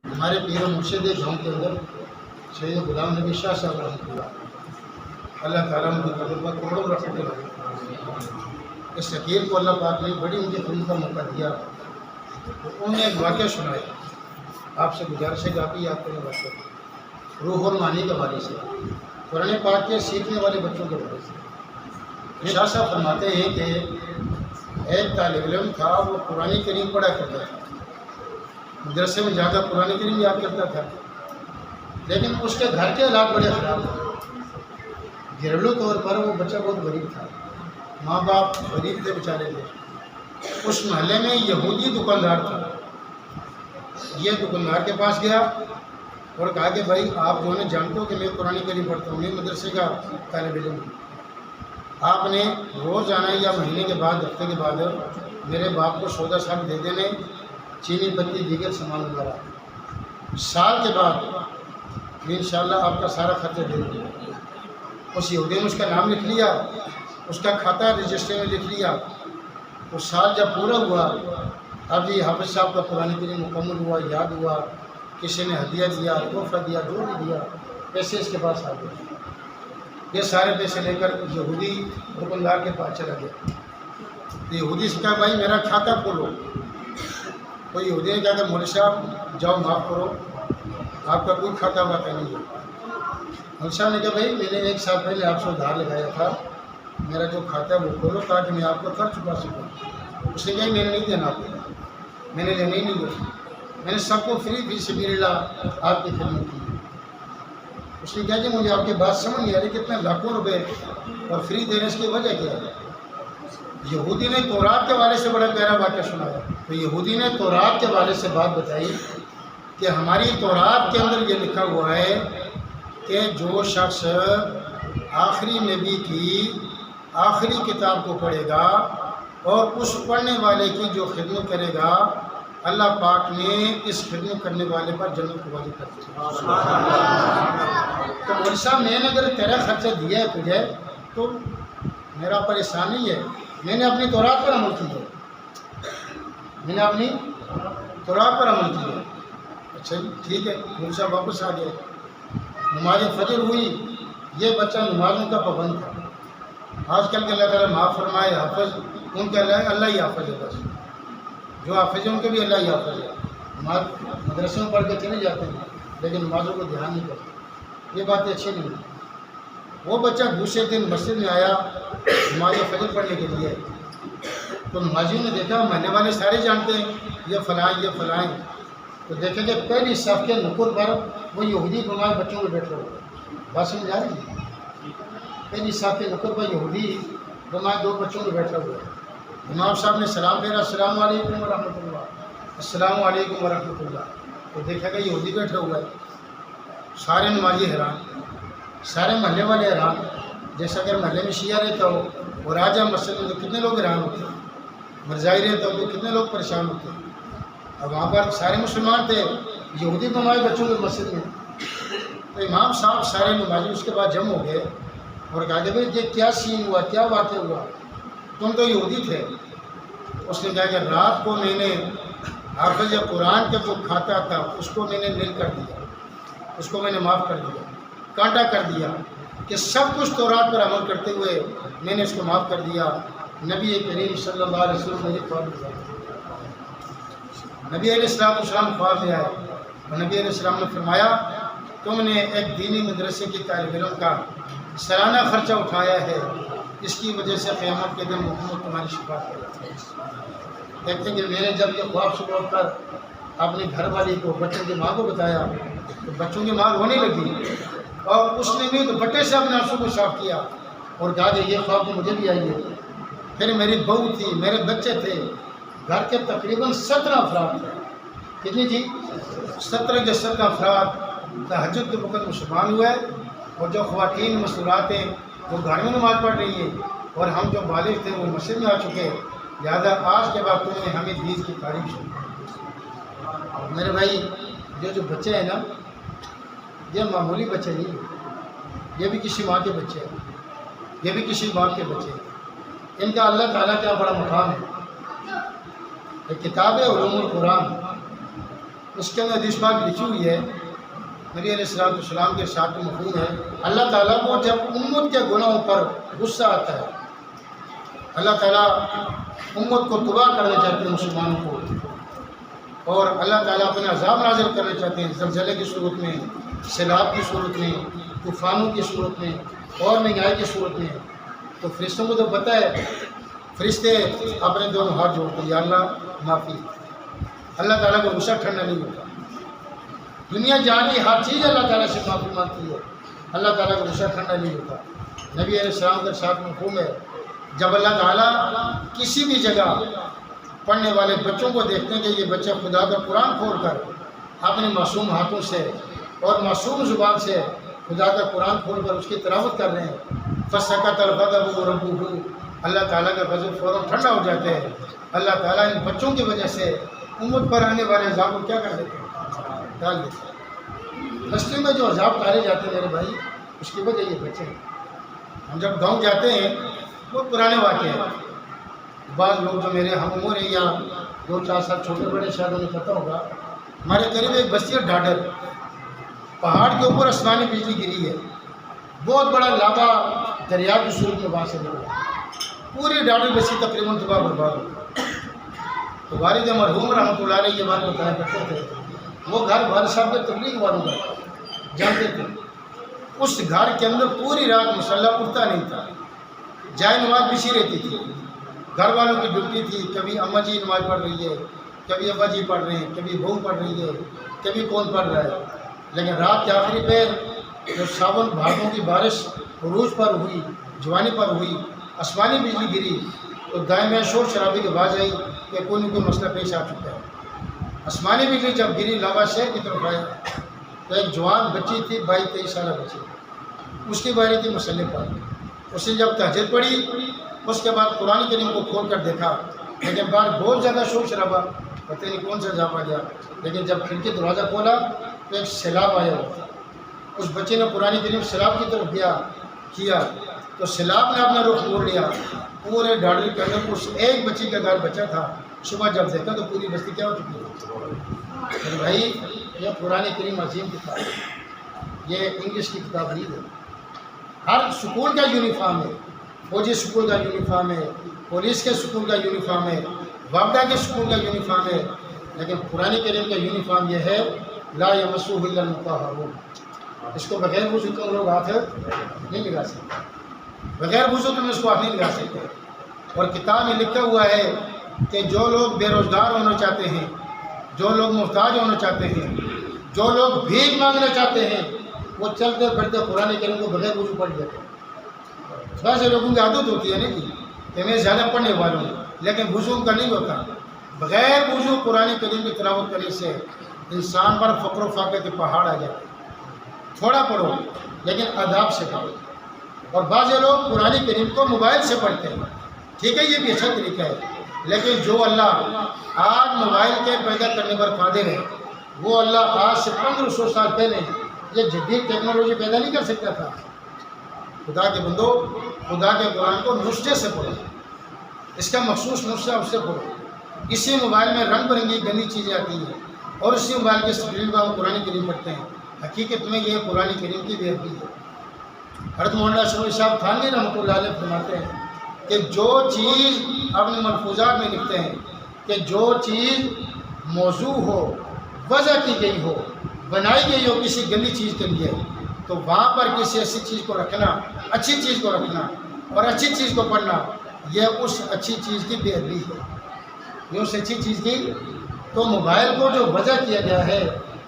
ہمارے پیر و مرشد گاؤں کے اندر سید غلام نبی شاہ صاحب رحمۃ اللہ اللہ تعالیٰ ان کی قبر پر کروڑوں رحمت لگے۔ اس شکیل کو اللہ پاک نے بڑی ان کی خدمت کا موقع دیا، تو انہوں نے ایک واقعہ سنایا۔ آپ سے گزارش ہے کہ آپ ہی یاد کریں واقعہ روح المعانی کے حوالے سے، قرآن پاک کے سیکھنے والے بچوں کے حوالے سے۔ شاہ صاحب فرماتے ہیں کہ ایک طالب علم تھا، وہ قرآن کریم پڑھا کرتا تھا، مدرسے میں جا کر قرآن کریم یاد کرتا تھا، لیکن اس کے گھر کے حالات بڑے خراب تھے۔ گھریلو طور پر وہ بچہ بہت غریب تھا، ماں باپ غریب تھے، بیچارے تھے۔ اس محلے میں یہودی دکاندار تھا، یہ دکاندار کے پاس گیا اور کہا کہ بھائی آپ جو ہے جانتے ہو کہ میں قرآن کریم پڑھتا ہوں، میں مدرسے کا طالب علم ہوں، آپ نے روز آنا یا مہینے کے بعد ہفتے کے بعد میرے باپ کو سودا صاحب دے دینے، چینی پتی دیگر سامان وغیرہ، سال کے بعد میں انشاءاللہ آپ کا سارا خرچہ دے دوں گا۔ اس یہودی نے اس کا نام لکھ لیا، اس کا کھاتہ رجسٹر میں لکھ لیا۔ وہ سال جب پورا ہوا، اب جی حافظ صاحب کا قرآن کریم مکمل ہوا، یاد ہوا، کسی نے ہدیہ دیا، تحفہ دیا، جو بھی دیا، پیسے اس کے پاس آ گئے۔ یہ سارے پیسے لے کر یہودی دکاندار کے پاس چلا گیا۔ یہودی سے کہا بھائی میرا کھاتہ کھولو۔ تو یہودی نے کہا کہ مولوی صاحب جاؤ معاف کرو، آپ کا کوئی کھاتا واتا نہیں ہے۔ مولوی صاحب نے کہا بھائی میں نے ایک سال پہلے آپ سے ادھار لگایا تھا، میرا جو کھاتا ہے وہ کھولو تاکہ میں آپ کو قرض چکا سکوں۔ اس نے کہا میں نے نہیں دینا آپ کو، میں نے لینا ہی نہیں ہے، میں نے سب کو فری سبیل اللہ آپ کی خدمت کی۔ اس نے کہا کہ مجھے آپ کی بات سمجھ نہیں آ رہی، کتنے لاکھوں روپے اور فری دینے اس کی وجہ کیا ہے؟ یہودی نے تورات کے حوالے سے بڑا پیارا واقعہ سنایا۔ تو یہودی نے تورات کے حوالے سے بات بتائی کہ ہماری تورات کے اندر یہ لکھا ہوا ہے کہ جو شخص آخری نبی کی آخری کتاب کو پڑھے گا اور اس پڑھنے والے کی جو خدمت کرے گا، اللہ پاک نے اس خدمت کرنے والے پر جنت کو واجب کر دیا۔ تو مولوی صاحب میں نے اگر تیرا خرچہ دیا ہے تجھے تو میرا پریشان نہیں ہے، میں نے اپنی تورات پر عمل کیا، میں نے اپنی تورات پر عمل کیا۔ اچھا جی ٹھیک ہے، مولوی صاحب واپس آ گئے۔ نماز فجر ہوئی، یہ بچہ نمازوں کا پابند تھا۔ آج کل کے اللہ تعالیٰ معاف فرمائے، حافظ ان کے اللہ ہی حافظ ہے، بس جو حافظ ہے ان کے بھی اللہ ہی حافظ ہے۔ نماز مدرسوں میں پڑھ کے چلے جاتے ہیں لیکن نمازوں کو دھیان نہیں کرتے، یہ باتیں اچھی نہیں ہیں۔ وہ بچہ دوسرے دن مسجد میں آیا نماز فجر پڑھنے کے لیے، تو نمازیوں نے دیکھا محلے والے سارے جانتے ہیں یہ فلاں یہ فلاں، تو دیکھیں کہ پہلی صف کے نکر پر وہ یہودی بیمار بچوں میں بیٹھے ہوئے، بات سمجھ آ رہی ہے؟ پہلی صف کے نکر پر یہودی بیمار دو بچوں میں بیٹھے ہوئے۔ امام صاحب نے سلام پھیرا، السلام علیکم ورحمۃ اللہ، السلام علیکم ورحمۃ اللہ، تو دیکھا کہ یہودی بیٹھے ہوئے۔ سارے نمازی حیران، سارے محلے والے حیران، جیسا اگر محلے میں شیعہ رہتا ہو اور آجا مسجد میں تو کتنے لوگ حیران ہوتے ہیں، مرزائی رہتا ہو تو کتنے لوگ پریشان ہوتے ہیں۔ اب وہاں پر سارے مسلمان تھے، یہودی بیمار بچوں کے مسجد میں، تو امام صاحب سارے نمازی اس کے بعد جمع ہو گئے اور کہا کہ بھائی یہ کیا سین ہوا، کیا واقعہ ہوا، تم تو یہودی تھے۔ اس نے کہا کہ رات کو میں نے حافظ قرآن کا جو کھاتا تھا اس کو میں نے نیل کر دیا، اس کو میں نے معاف کر دیا، کانٹا کر دیا، کہ سب کچھ تورات پر عمل کرتے ہوئے میں نے اس کو معاف کر دیا۔ نبی کریم صلی اللہ علیہ وسلم نے خواب دیا، نبی علیہ السلام خواب میں آئے اور نبی علیہ السلام نے فرمایا تم نے ایک دینی مدرسے کی طالب علم کا سالانہ خرچہ اٹھایا ہے، اس کی وجہ سے قیامت کے دن محمد تمہاری شفاعت کرے۔ کہتے ہیں کہ میں نے جب یہ خواب صبح اٹھ کر اپنے گھر والی کو، بچوں کی ماں کو بتایا تو بچوں کی ماں رونے لگی اور اس نے بھی دوپٹے سے اپنے آنسوں کو صاف کیا اور کہا کہ یہ خواب تو مجھے بھی آئی ہے۔ پھر میری بہو تھی، میرے بچے تھے، گھر کے تقریباً 17 افراد تھے۔ کتنی تھی؟ 17 کے 17 افراد تہجد کے وقت مسلمان ہوئے، اور جو خواتین مستورات ہیں وہ گھر میں نماز پڑھ رہی ہیں، اور ہم جو بالغ تھے وہ مسجد میں آ چکے، لہٰذا آج کے بعد تم نے ہمیں دین کی تعریف سنی۔ میرے بھائی جو بچے ہیں نا، یہ معمولی بچے نہیں ہیں، یہ بھی کسی ماں کے بچے ہیں، یہ بھی کسی باپ کے بچے ہیں۔ ان کا اللہ تعالیٰ کا بڑا مقام ہے۔ ایک کتاب ہے علوم القرآن، اس کے اندر حدیث پاک لکھی ہوئی ہے، نبی علیہ السلام کے ارشاد میں مفہوم ہے، اللہ تعالیٰ کو جب امت کے گناہوں پر غصہ آتا ہے، اللہ تعالیٰ امت کو تباہ کرنا چاہتے ہیں مسلمانوں کو، اور اللہ تعالیٰ اپنے عذاب نازل کرنا چاہتے ہیں زلزلے کی صورت میں، سیلاب کی صورت میں، طوفانوں کی صورت میں، اور مہنگائی کی صورت میں، تو فرشتوں کو تو پتہ ہے، فرشتے اپنے دونوں ہاتھ جوڑتے ہیں، یا اللہ معافی۔ اللہ تعالیٰ کو غصہ ٹھنڈا نہیں ہوتا، دنیا جہاں کی ہر چیز اللہ تعالیٰ سے معافی مانگتی ہے، اللہ تعالیٰ کو غصہ ٹھنڈا نہیں ہوتا۔ نبی علیہ السلام کے ساتھ مفہوم ہے، جب اللہ تعالیٰ کسی بھی جگہ پڑھنے والے بچوں کو دیکھتے ہیں کہ یہ بچہ خدا کا قرآن کھول کر اپنے معصوم ہاتھوں سے اور معصوم زبان سے خدا کا قرآن کھول کر اس کی تلاوت کر رہے ہیں، فسکت الغضب ربہ، اللہ تعالیٰ کا غضب فوراً ٹھنڈا ہو جاتا ہے۔ اللہ تعالیٰ ان بچوں کی وجہ سے امت پر آنے والے عذاب کو کیا کر دیتے ہیں؟ ڈال دیتے ہیں۔ رستے میں جو عذاب ڈالے جاتے ہیں میرے بھائی، اس کی وجہ یہ بچے ہیں۔ ہم جب گاؤں جاتے ہیں، بہت پرانے واقعے ہیں، بعض لوگ جو میرے ہم عمر ہیں یا 2-4 سال چھوٹے بڑے شاید انہیں پتہ ہوگا، ہمارے قریب ایک بستی ہے ڈاڈر، پہاڑ کے اوپر آسمانی بجلی گری ہے، بہت بڑا لابا دریا کی صورت میں وہاں سے نکلا، پوری ڈاڈر بستی تقریباً تباہ برباد ہو گئی۔ تو والد مرحوم رحمۃ اللہ علیہ یہ بات بتایا کرتے تھے، وہ گھر والد صاحب کے تبلیغ والوں کا جانتے تھے، اس گھر کے اندر پوری رات مصلی اٹھتا نہیں تھا، جائے نماز بچھی رہتی تھی، گھر والوں کی ڈیوٹی تھی، کبھی اماں جی نماز پڑھ رہی ہے، کبھی ابا جی پڑھ رہے ہیں، کبھی بہو پڑھ رہی ہے، کبھی کون پڑھ رہا ہے، لیکن رات کے آخری پیر جب ساون بھادوں کی بارش عروج پر ہوئی، جوانی پر ہوئی، آسمانی بجلی گری، تو دائیں میں شور شرابی کی آواز آئی کہ کوئی نہ کوئی مسئلہ پیش آ چکا ہے۔ آسمانی بجلی جب گری لاوا شہر کی طرف آیا تو ایک جوان بچی تھی، 22-23 سالہ بچی، اس کی باری تھی مصلی پر، اس نے جب تہجد پڑھی، اس کے بعد قرآن کریم کو کھول کر دیکھا، لیکن بعد بہت زیادہ شور شرابہ، پتہ نہیں کون سا عذاب آ گیا، لیکن جب کھڑکی دروازہ کھولا تو ایک سیلاب آیا ہوا تھا۔ اس بچے نے قرآن کریم سیلاب کی طرف کیا تو سیلاب نے اپنا رخ موڑ لیا، پورے ڈاڈر کے اندر اس ایک بچی کا گھر بچا تھا، صبح جب دیکھا تو پوری بستی کیا ہو چکی ہے۔ بھائی یہ قرآن کریم عظیم کتاب ہے، یہ انگلش کی کتاب نہیں ہے، ہر سکول کا یونیفارم ہے، فوجی سکول کا یونیفارم ہے، پولیس کے سکول کا یونیفارم ہے، وابڈا کے سکول کا یونیفارم ہے، لیکن قرآن کریم کا یونیفارم یہ ہے لا یمسہ الا المطہرون، اس کو بغیر وضو کے لوگ ہاتھ نہیں لگا سکتے، بغیر وضو تم اس کو ہاتھ نہیں لگا سکتے۔ اور کتاب میں لکھا ہوا ہے کہ جو لوگ بے روزگار ہونا چاہتے ہیں، جو لوگ محتاج ہونا چاہتے ہیں، جو لوگ بھیک مانگنا چاہتے ہیں، وہ چلتے پھرتے قرآن کریم کو بغیر وضو پڑھ جاتے ہیں۔ تھوڑا سے لوگوں کی عادت ہوتی ہے نا کہ میں زیادہ پڑھنے والا ہوں، لیکن وضو کا نہیں ہوتا۔ بغیر وضو قرآن کریم کی تلاوت کرنے سے انسان پر فقر و فاقے کے پہاڑ آ جاتے ہیں۔ تھوڑا پڑھو لیکن آداب سے پڑھو۔ اور بعض لوگ قرآن کریم کو موبائل سے پڑھتے ہیں، ٹھیک ہے یہ بھی اچھا طریقہ ہے، لیکن جو اللہ آج موبائل کے پیدا کرنے پر قادر ہے، وہ اللہ آج سے 1500 سال پہلے یہ جدید ٹیکنالوجی پیدا نہیں کر سکتا تھا۔ خدا کے بندو، خدا کے قرآن کو نسخے سے پڑھو، اس کا مخصوص نسخہ اس سے پڑھو۔ اسی موبائل میں رنگ برنگی گندی چیزیں آتی ہیں اور اسی موبائل کے اسکرین پر ہم قرآن کریم پڑھتے ہیں، حقیقت میں یہ قرآن کریم کی بے ادبی ہے۔ حضرت مولانا شفیع صاحب تھانوی رحمۃ اللہ علیہ فرماتے ہیں کہ جو چیز اپنے ملفوظات میں لکھتے ہیں کہ جو چیز موضوع ہو، وضع کی گئی ہو، بنائی گئی ہو کسی گندی چیز کے لیے، تو وہاں پر کسی ایسی چیز کو رکھنا، اچھی چیز کو رکھنا اور اچھی چیز کو پڑھنا، یہ اس اچھی چیز کی بے ادبی ہے، یہ اس اچھی چیز کی۔ تو موبائل کو جو وضع کیا گیا ہے،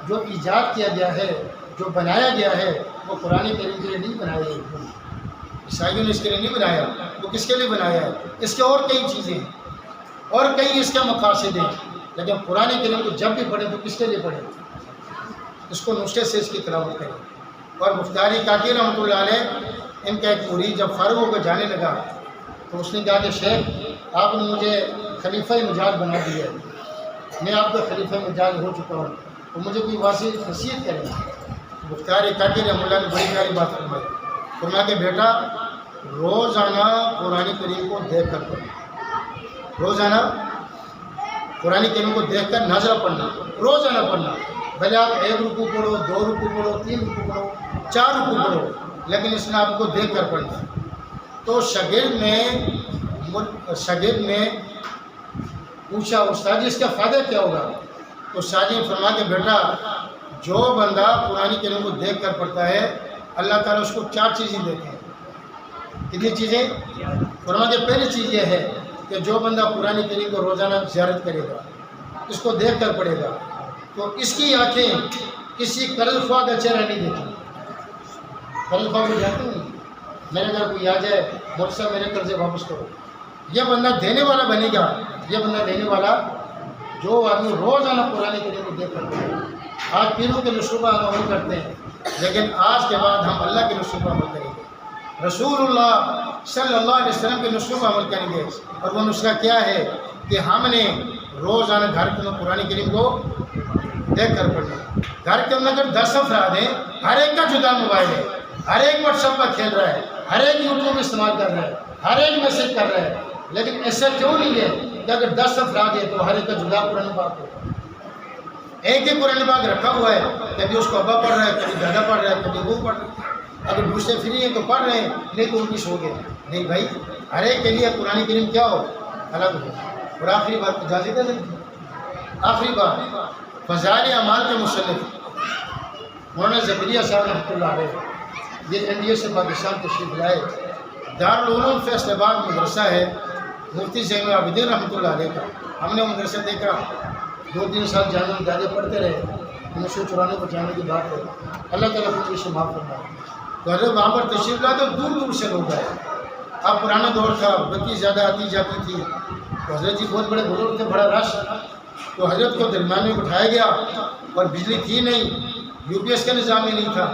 جو ایجاد کیا گیا ہے، جو بنایا گیا ہے، وہ قرآن کریم کے لیے نہیں بنایا ہے، عیسائیوں نے اس کے لیے نہیں بنایا، وہ کس کے لیے بنایا ہے؟ اس کے اور کئی چیزیں ہیں اور کئی اس کا مقاصد ہیں، لیکن قرآن کریم کو جب بھی پڑھیں تو کس کے لیے پڑھیں؟ اس کو نسخے سے اس کی تلاوت کریں۔ اور مفتاری کاکی رحمۃ اللہ علیہ، ان کا ایک مرید جب فارغ ہو کر جانے لگا تو اس نے کہا کہ شیخ آپ نے مجھے خلیفہ مجاز بنا دیا ہے، میں آپ کا خلیفہ مجاز ہو چکا ہوں، تو مجھے کوئی واضح نصیحت کریں۔ مفتاری کاکی رحمۃ اللہ نے بڑی پیاری بات فرمائی، فرمایا کہ بیٹا روزانہ قرآن کریم کو دیکھ کر پڑھو، روزانہ قرآن کریم کو دیکھ کر نازلہ پڑھنا، روزانہ پڑھنا، بھلے آپ 1 رکوع پڑھو، 2 رکوع پڑھو، 3 رکوع پڑھو، 4 رکوع پڑھو، لیکن اس نے آپ کو دیکھ کر پڑھنا۔ تو شاگرد نے پوچھا استاد جی اس کا فائدہ کیا ہوگا؟ تو استاد جی نے فرمایا کہ بیٹا جو بندہ قرآن کریم کو دیکھ کر پڑھتا ہے اللہ تعالیٰ اس کو 4 چیزیں دیتے ہیں۔ کتنی چیزیں؟ فرمایا کہ پہلی چیز یہ ہے کہ جو بندہ قرآن کریم کو روزانہ زیارت کرے گا، اس کو دیکھ کر پڑھے گا، تو اس کی آنکھیں کسی قرض خواہ کا چہرہ نہیں دیکھیں۔ قرض خواہ کو جانتے ہیں، میرے گھر کوئی آ جائے مجھ سے میرے قرضے واپس کرو، یہ بندہ دینے والا بنے گا، یہ بندہ دینے والا جو آدمی روزانہ قرآن کریم کو دیکھ کرتے ہیں۔ آج پیروں کے نصوبہ ہم عمل کرتے ہیں، لیکن آج کے بعد ہم اللہ کے نصوبہ عمل کریں گے، رسول اللہ صلی اللہ علیہ وسلم کے نصوبہ عمل کریں گے۔ اور وہ نسخہ کیا ہے کہ ہم نے روزانہ گھر کے اندر قرآن کریم کو دیکھ کر پڑھنا۔ گھر کے اندر اگر 10 افراد ہیں، ہر ایک کا جدا موبائل ہے، ہر ایک واٹس ایپ پر کھیل رہا ہے، ہر ایک یوٹیوب استعمال کر رہا ہے، ہر ایک میسج کر رہا ہے، لیکن ایسا کیوں نہیں ہے کہ اگر 10 افراد ہیں تو ہر ایک کا جدا قرآن پاک ہو؟ ایک ہی قرآن پاک رکھا ہوا ہے، کبھی اس کو ابا پڑھ رہا ہے، کبھی دادا پڑھ رہا ہے، کبھی وہ پڑھ رہا ہے۔ اگر دوسرے فری ہیں تو پڑھ رہے ہیں، نہیں تو ان کی سو گئے۔ نہیں بھائی، ہر ایک کے لیے قرآن کریم کیا ہو؟ الگ ہو۔ اور آخری بات اجازت ہے، آخری بات فضائل اعمال کے مصنف مولانا زکریا صاحب رحمۃ اللہ علیہ، یہ انڈیا سے پاکستان تشریف لائے۔ دارالعلوم فیصل آباد مدرسہ ہے مفتی زین العابدین رحمۃ اللہ علیہ کا۔ ہم نے وہ مدرسہ دیکھا، 2-3 سال جامعہ مجاہدے پڑھتے رہے، 1994 کو جانے کی بات ہے، اللہ تعالیٰ کو اسے معاف کرنا ہے۔ تو حضرت وہاں پر تشریف لائے تو دور دور سے لوگ آئے۔ اب پرانا دور تھا، بچی زیادہ آتی جاتی تھی، تو حضرت جی بہت بڑے بزرگ تھے، بڑا رش، تو حضرت کو درمیان میں بٹھایا گیا، اور بجلی تھی نہیں، UPS کا نظام ہی نہیں تھا،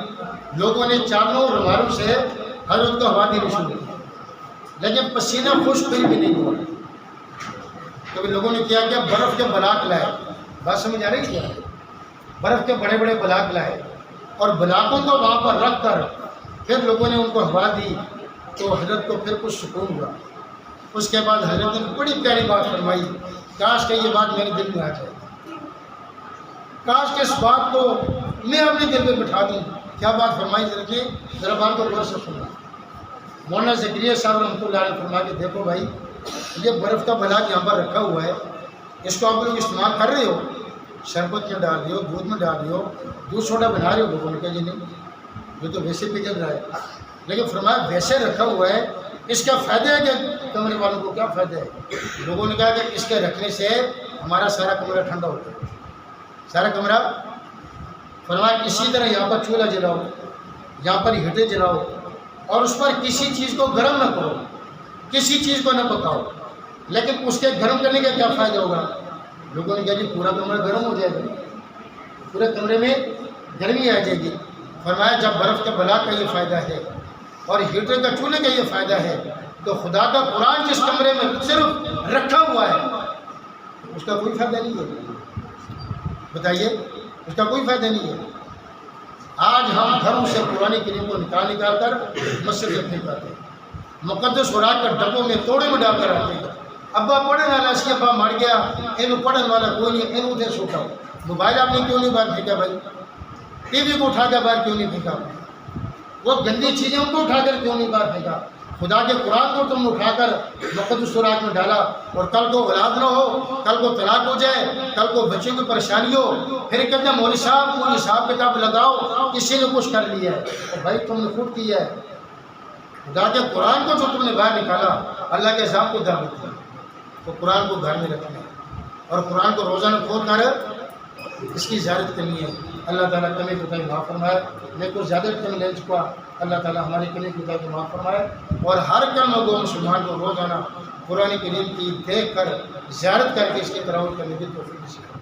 لوگوں نے چادروں اور رومالوں سے حضرت کو ہوا دینی شروع کی، لیکن پسینہ خشک بھی نہیں ہوا۔ کبھی لوگوں نے کیا کہ برف کے بلاک لائے، بات سمجھ آ رہی کیا؟ برف کے بڑے بڑے بلاک لائے، اور بلاکوں کو وہاں پر رکھ کر پھر لوگوں نے ان کو ہوا دی، تو حضرت کو پھر کچھ سکون ہوا۔ اس کے بعد حضرت نے بڑی پیاری بات فرمائی، کاش کہ یہ بات میرے دل میں آ جائے، کاش کہ اس بات کو میں اپنے دل میں بٹھا دوں۔ کیا بات فرمائی حضرت نے؟ ذرا بات کو غور سے سننا۔ مولانا زکریا صاحب رحمۃ اللہ علیہ فرما کہ دیکھو بھائی، یہ برف کا بلاک یہاں پر رکھا ہوا ہے، اس کو آپ لوگ استعمال کر رہے ہو، شربت میں ڈال رہے ہو، دودھ میں ڈال رہے ہو، دودھ سوڈا بنا رہے ہو۔ لوگوں نے کہا جی نہیں، یہ تو ویسے پگھل رہا ہے، لیکن فرمایا ویسے رکھا ہوا ہے، اس کا فائدہ ہے کہ کمرے والوں کو کیا فائدہ ہے؟ لوگوں نے کہا کہ اس کے رکھنے سے ہمارا سارا کمرہ ٹھنڈا ہوتا ہے، سارا کمرہ۔ فرمایا اسی طرح یہاں پر چولہا جلاؤ، یہاں پر ہیٹر جلاؤ، اور اس پر کسی چیز کو گرم نہ کرو، کسی چیز کو نہ پکاؤ، لیکن اس کے گرم کرنے کا کیا فائدہ ہوگا؟ لوگوں نے کہا جی پورا کمرہ گرم ہو جائے گا، پورے کمرے میں گرمی آ جائے گی۔ فرمایا جب برف کے بلاک کا یہ فائدہ ہے اور ہیٹر کا چولہے کا یہ فائدہ ہے، تو خدا کا قرآن جس کمرے میں صرف رکھا ہوا ہے اس کا کوئی فائدہ نہیں ہے؟ بتائیے، اس کا کوئی فائدہ نہیں ہے۔ آج ہم گھروں سے قرآن کریم کو نکال کر مسجد میں پھینکاتے ہیں، مقدس خوراک کر ڈبوں میں توڑے میں ڈال کر آتے ہیں۔ ابا پڑھنے والا سی ابا مر گیا، یہ پڑھنے والا کوئی نہیں، یہ ادھر سوٹا۔ موبائل آپ نے کیوں نہیں باہر پھینکا بھائی؟ ٹی وی کو اٹھا کر باہر کیوں نہیں پھینکا؟ وہ گندی چیزیں ان کو اٹھا کر کیوں نہیں باہر پھینکا؟ خدا کے قرآن کو تم اٹھا کر مقدس خوراک میں ڈالا، اور کل کو اولاد نہ ہو، کل کو طلاق ہو جائے، کل کو بچوں کی پریشانی ہو، پھر کہتے ہیں مولوی صاحب کوئی حساب کتاب لگاؤ، کسی نے کچھ کر لیا ہے۔ اور بھائی تم نے خود کیا ہے، خدا کے قرآن کو جو تم نے باہر نکالا، اللہ کے حساب کو دعوت دی، تو قرآن کو گھر میں رکھنا ہے، اور قرآن کو روزانہ کھول کر اس کی زیارت کرنی ہے۔ اللہ تعالیٰ کمی کوتاہی معاف فرمائے، میں کچھ زیادہ ٹائم لے چکا، اللہ تعالیٰ ہماری کمی کوتاہی کو معاف فرمائے، اور ہر کلمہ گو مسلمان کو روزانہ قرآن کریم کی دیکھ کر زیارت کر کے اس کی تلاوت کرنے کی توفیق نصیب فرمائے۔